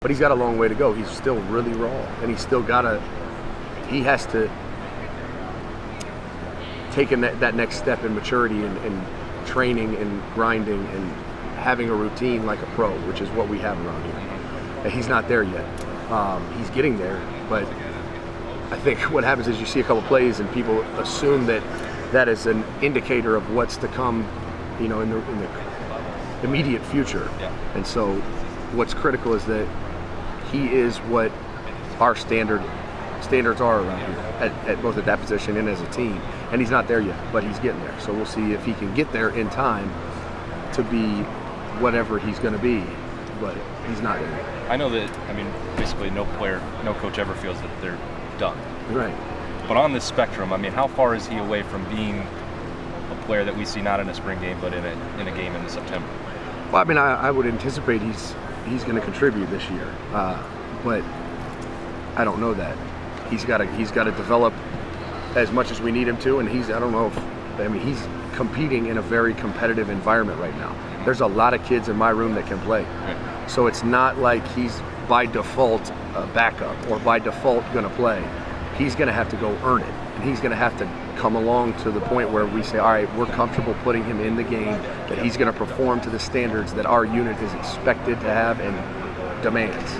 But he's got a long way to go. He's still really raw, and he has to take that next step in maturity and training and grinding and having a routine like a pro, which is what we have around here. And he's not there yet. He's getting there, but I think what happens is you see a couple plays and people assume that is an indicator of what's to come, in the immediate future. Yeah. And so what's critical is that he is what our standards are around here, at both at that position and as a team. And he's not there yet, but he's getting there. So we'll see if he can get there in time to be whatever he's going to be, but he's not there yet. I know that, basically no player, no coach ever feels that they're done. Right. But on this spectrum, how far is he away from being a player that we see not in a spring game, but in a game in September? Well, I would anticipate he's going to contribute this year, but I don't know that. He's got to develop as much as we need him to, and he's competing in a very competitive environment right now. There's a lot of kids in my room that can play. Right. So it's not like he's by default a backup or by default going to play. He's going to have to go earn it, and he's going to have to come along to the point where we say, all right, we're comfortable putting him in the game, that he's going to perform to the standards that our unit is expected to have and demands.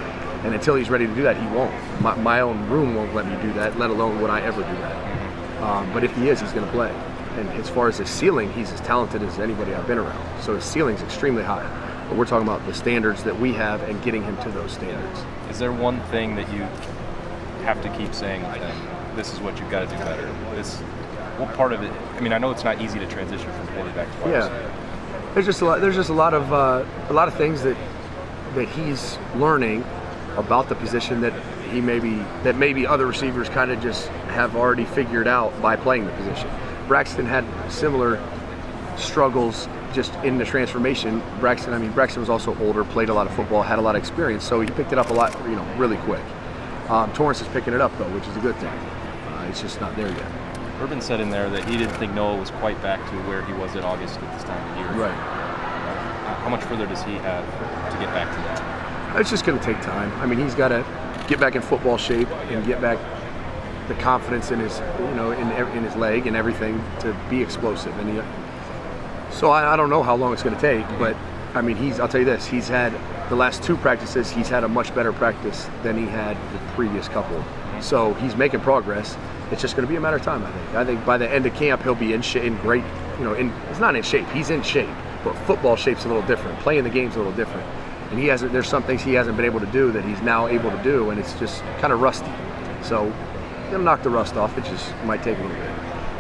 And until he's ready to do that, he won't. My own room won't let me do that, let alone would I ever do that. But if he is, he's going to play. And as far as his ceiling, he's as talented as anybody I've been around. So his ceiling's extremely high. But we're talking about the standards that we have and getting him to those standards. Is there one thing that you have to keep saying, this is what you've got to do better? What part of it? I know it's not easy to transition from quarterback to wide receiver. Yeah, there's just a lot of things that he's learning about the position that maybe other receivers kind of just have already figured out by playing the position. Braxton had similar struggles just in the transformation. Braxton was also older, played a lot of football, had a lot of experience, so he picked it up a lot, really quick. Torrance is picking it up though, which is a good thing. It's just not there yet. Urban said in there that he didn't think Noah was quite back to where he was in August at this time of year. Right. How much further does he have to get back to that? It's just going to take time. He's got to get back in football shape and get back the confidence in his, in his leg and everything to be explosive. And so I don't know how long it's going to take, but I'll tell you this: he's had the last two practices. He's had a much better practice than he had the previous couple. So he's making progress. It's just going to be a matter of time, I think. I think by the end of camp he'll be in great, it's not in shape. He's in shape, but football shape's a little different. Playing the game's a little different. And there's some things he hasn't been able to do that he's now able to do, and it's just kind of rusty. So he'll knock the rust off. It just might take a little bit.